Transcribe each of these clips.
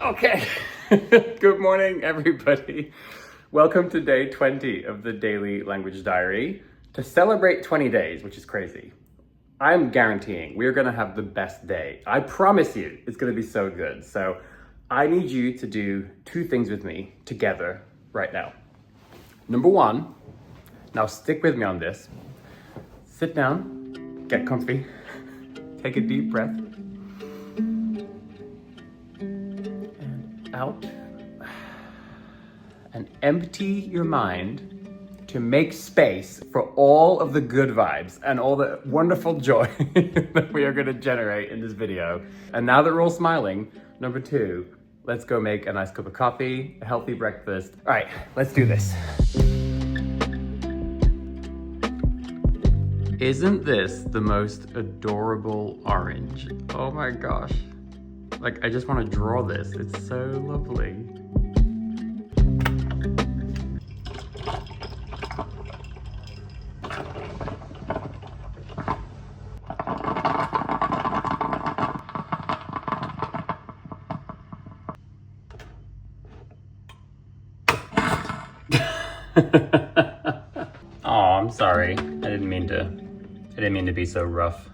Okay, good morning, everybody. Welcome to day 20 of the Daily Language Diary. To celebrate 20 days, which is crazy, I'm guaranteeing we're gonna have the best day. I promise you, it's gonna be so good. So I need you to do two things with me together right now. Number one, now stick with me on this. Sit down, get comfy, take a deep breath. Out and empty your mind to make space for all of the good vibes and all the wonderful joy that we are going to generate in this video. And now that we're all smiling, number two, let's go make a nice cup of coffee, a healthy breakfast. All right, let's do this. Isn't this the most adorable orange? Oh my gosh. Like, I just want to draw this. It's so lovely. Oh, I'm sorry. I didn't mean to be so rough.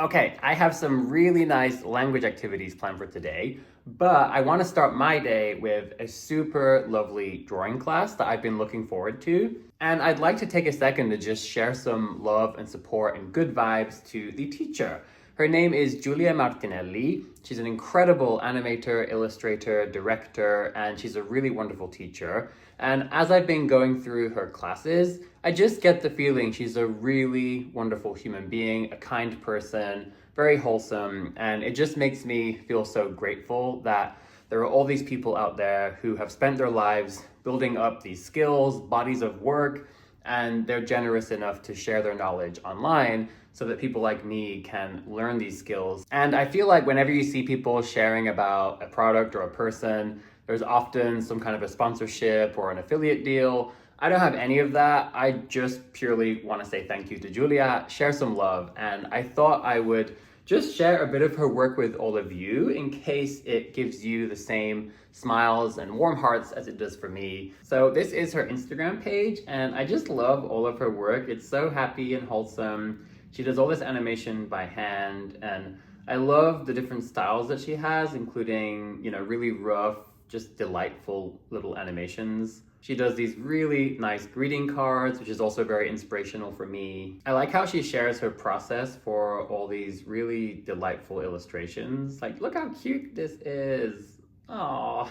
Okay, I have some really nice language activities planned for today, but I want to start my day with a super lovely drawing class that I've been looking forward to. And I'd like to take a second to just share some love and support and good vibes to the teacher. Her name is Giulia Martinelli. She's an incredible animator, illustrator, director, and she's a really wonderful teacher. And as I've been going through her classes, I just get the feeling she's a really wonderful human being, a kind person, very wholesome, and it just makes me feel so grateful that there are all these people out there who have spent their lives building up these skills, bodies of work, and they're generous enough to share their knowledge online so that people like me can learn these skills. And I feel like whenever you see people sharing about a product or a person, there's often some kind of a sponsorship or an affiliate deal. I don't have any of that. I just purely want to say thank you to Giulia, share some love, and I thought I would just share a bit of her work with all of you in case it gives you the same smiles and warm hearts as it does for me. So this is her Instagram page, and I just love all of her work. It's so happy and wholesome. She does all this animation by hand, and I love the different styles that she has, including, really rough, just delightful little animations. She does these really nice greeting cards, which is also very inspirational for me. I like how she shares her process for all these really delightful illustrations. Like, look how cute this is. Aww.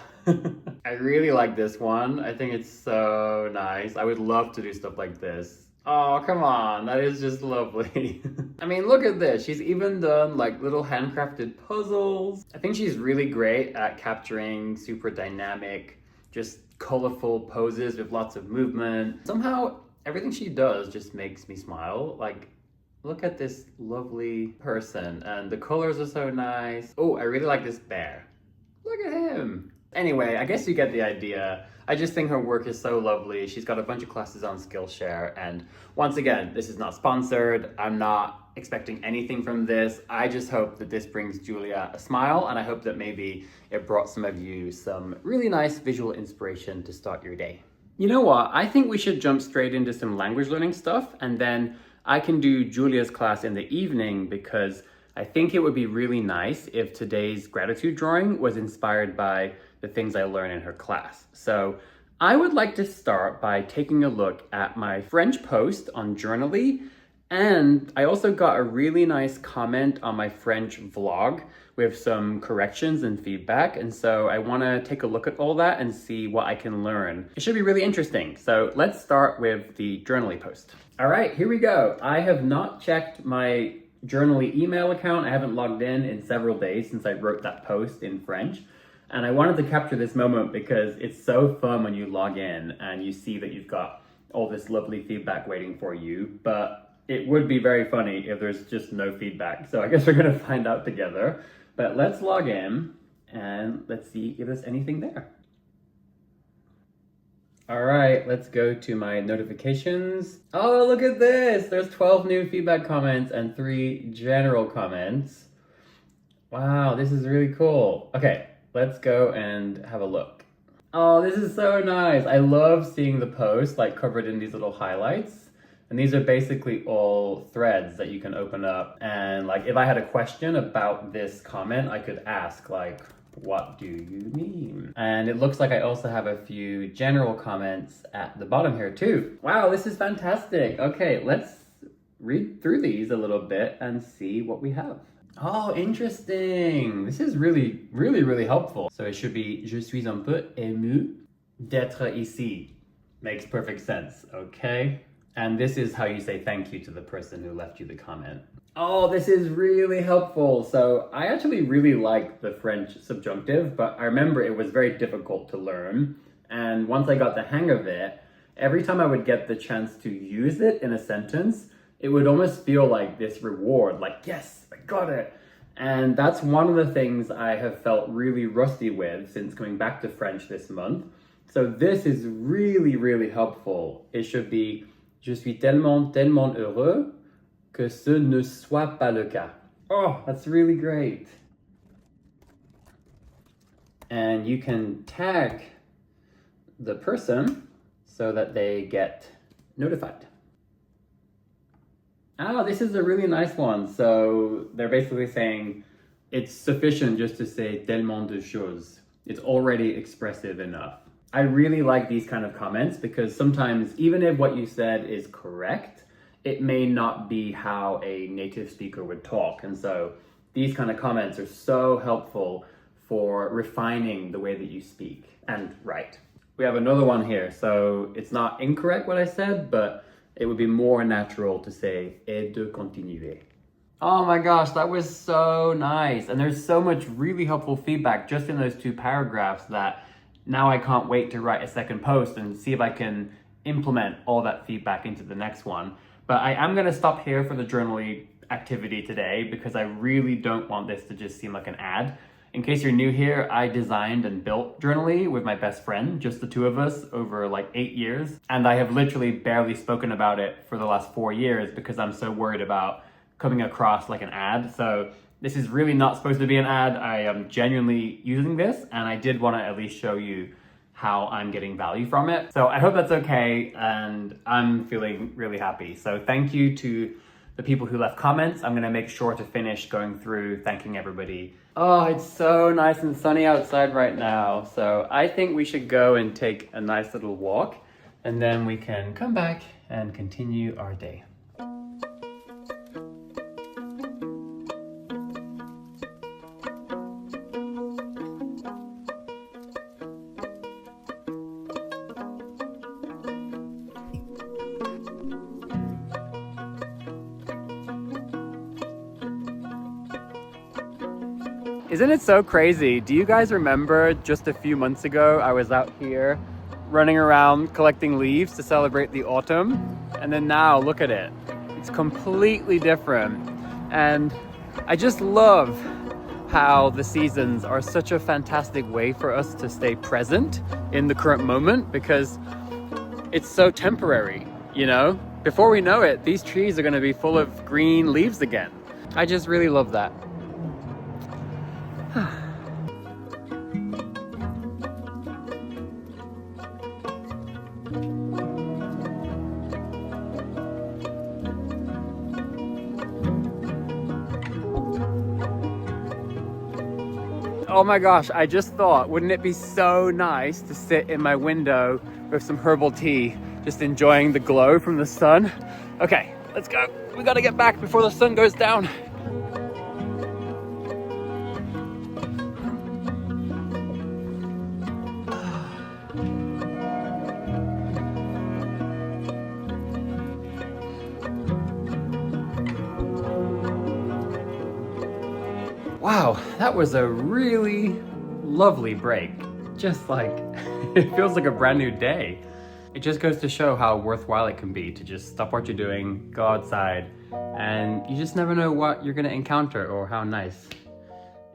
I really like this one. I think it's so nice. I would love to do stuff like this. Oh, come on, that is just lovely. I mean, look at this. She's even done like little handcrafted puzzles. I think she's really great at capturing super dynamic, just colorful poses with lots of movement. Somehow, everything she does just makes me smile. Like, look at this lovely person, and the colors are so nice. Oh, I really like this bear. Look at him. Anyway, I guess you get the idea. I just think her work is so lovely. She's got a bunch of classes on Skillshare, and once again, this is not sponsored. I'm not expecting anything from this. I just hope that this brings Giulia a smile, and I hope that maybe it brought some of you some really nice visual inspiration to start your day. You know what? I think we should jump straight into some language learning stuff, and then I can do Giulia's class in the evening, because I think it would be really nice if today's gratitude drawing was inspired by the things I learn in her class. So I would like to start by taking a look at my French post on Journaly, and I also got a really nice comment on my French vlog with some corrections and feedback, and so I want to take a look at all that and see what I can learn. It should be really interesting. So let's start with the Journaly post. All right, here we go. I have not checked my Journaly email account. I haven't logged in several days since I wrote that post in French. And I wanted to capture this moment because it's so fun when you log in and you see that you've got all this lovely feedback waiting for you, but it would be very funny if there's just no feedback. So I guess we're gonna find out together. But let's log in And let's see if there's anything there. All right, let's go to my notifications. Oh, look at this. There's 12 new feedback comments and 3 general comments. Wow, this is really cool. Okay, let's go and have a look. Oh, this is so nice. I love seeing the post like covered in these little highlights. And these are basically all threads that you can open up. And like if I had a question about this comment, I could ask like, what do you mean? And it looks like I also have a few general comments at the bottom here too. Wow, this is fantastic. Okay, let's read through these a little bit and see what we have. Oh, interesting. This is really, really, really helpful. So it should be, je suis un peu ému d'être ici. Makes perfect sense, okay? And this is how you say thank you to the person who left you the comment. Oh, this is really helpful. So I actually really like the French subjunctive, but I remember it was very difficult to learn. And once I got the hang of it, every time I would get the chance to use it in a sentence, it would almost feel like this reward, like, yes, I got it. And that's one of the things I have felt really rusty with since coming back to French this month. So this is really, really helpful. It should be, je suis tellement, tellement heureux que ce ne soit pas le cas. Oh, that's really great. And you can tag the person so that they get notified. Oh, this is a really nice one. So they're basically saying it's sufficient just to say tellement de choses. It's already expressive enough. I really like these kind of comments because sometimes even if what you said is correct, it may not be how a native speaker would talk. And so these kind of comments are so helpful for refining the way that you speak and write. We have another one here. So it's not incorrect what I said, but it would be more natural to say et de continuer. Oh my gosh, that was so nice. And there's so much really helpful feedback just in those 2 paragraphs that now I can't wait to write a second post and see if I can implement all that feedback into the next one. But I am gonna stop here for the Journaly activity today because I really don't want this to just seem like an ad. In case you're new here, I designed and built Journaly with my best friend, just the 2 of us, over like 8 years. And I have literally barely spoken about it for the last 4 years because I'm so worried about coming across like an ad. So this is really not supposed to be an ad. I am genuinely using this, and I did want to at least show you how I'm getting value from it. So I hope that's okay, and I'm feeling really happy. So thank you to the people who left comments. I'm gonna make sure to finish going through thanking everybody. Oh, it's so nice and sunny outside right now. So I think we should go and take a nice little walk, and then we can come back and continue our day. Isn't it so crazy? Do you guys remember just a few months ago, I was out here running around collecting leaves to celebrate the autumn? And then now, look at it. It's completely different. And I just love how the seasons are such a fantastic way for us to stay present in the current moment because it's so temporary, you know? Before we know it, these trees are gonna be full of green leaves again. I just really love that. Oh my gosh, I just thought, wouldn't it be so nice to sit in my window with some herbal tea, just enjoying the glow from the sun? Okay, let's go. We gotta get back before the sun goes down. Wow, that was a really lovely break. Just like, it feels like a brand new day. It just goes to show how worthwhile it can be to just stop what you're doing, go outside, and you just never know what you're gonna encounter or how nice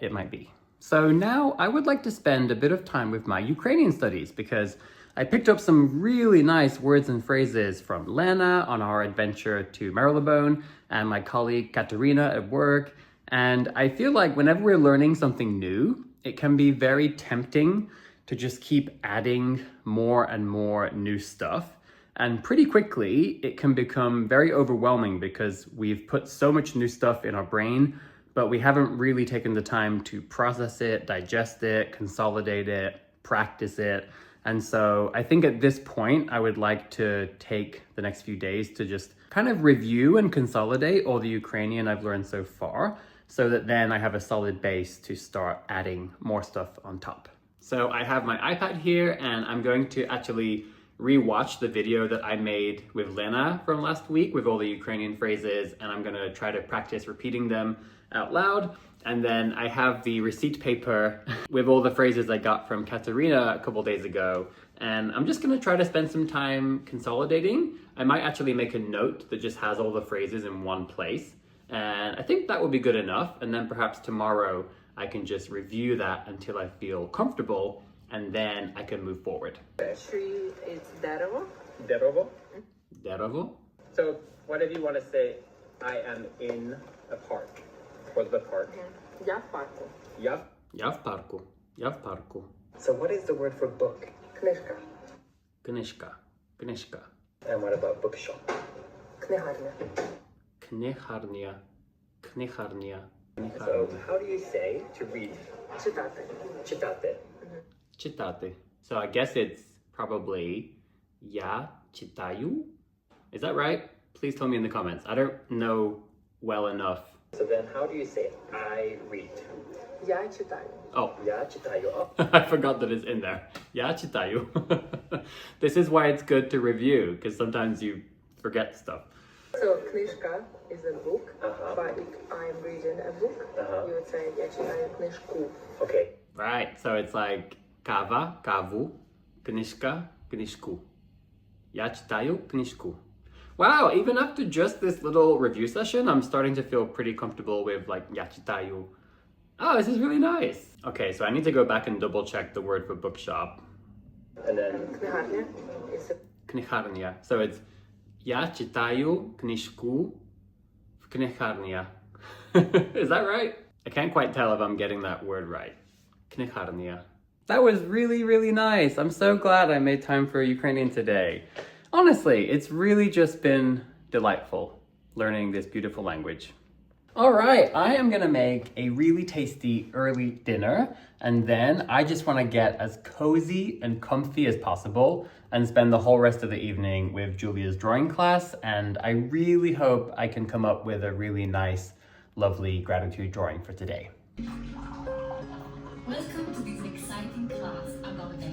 it might be. So now I would like to spend a bit of time with my Ukrainian studies because I picked up some really nice words and phrases from Lena on our adventure to Marylebone and my colleague Katerina at work. And I feel like whenever we're learning something new, it can be very tempting to just keep adding more and more new stuff. And pretty quickly, it can become very overwhelming because we've put so much new stuff in our brain, but we haven't really taken the time to process it, digest it, consolidate it, practice it. And so I think at this point, I would like to take the next few days to just kind of review and consolidate all the Ukrainian I've learned so far, so that then I have a solid base to start adding more stuff on top. So I have my iPad here and I'm going to actually re-watch the video that I made with Lena from last week with all the Ukrainian phrases, and I'm gonna try to practice repeating them out loud. And then I have the receipt paper with all the phrases I got from Katerina a couple days ago. And I'm just gonna try to spend some time consolidating. I might actually make a note that just has all the phrases in one place. And I think that will be good enough. And then perhaps tomorrow I can just review that until I feel comfortable, and then I can move forward. Tree is derevo. Derovo? Derovo. So what if you want to say, I am in a park? Or the park? Я в парку. Я в парку. Я в парку. So what is the word for book? Книжка. Книжка. Книжка. And what about bookshop? Книгарня. Книгарня. Книгарня. So how do you say to read? Читати. Читати. Читати. So I guess it's probably я читаю. Is that right? Please tell me in the comments. I don't know well enough. So then how do you say I read? Я читаю. Oh, Я читаю. Oh. I forgot that it's in there. Я читаю. This is why it's good to review, because sometimes you forget stuff. So книжка is a book, but if I'm reading a book, you would say я читаю книжку. Okay. Right, so it's like кава, каву, книжка, книжку. Я читаю книжку. Wow, even after just this little review session, I'm starting to feel pretty comfortable with like я читаю. Oh, this is really nice. Okay, so I need to go back and double check the word for bookshop. And then Книгарня is a Книгарня. So it's я читаю книжку в книгарня. Is that right? I can't quite tell if I'm getting that word right. Kniharnia. That was really, really nice. I'm so glad I made time for Ukrainian today. Honestly, it's really just been delightful learning this beautiful language. All right, I am gonna make a really tasty early dinner, and then I just wanna get as cozy and comfy as possible and spend the whole rest of the evening with Giulia's drawing class, and I really hope I can come up with a really nice, lovely gratitude drawing for today. Welcome to this exciting class about the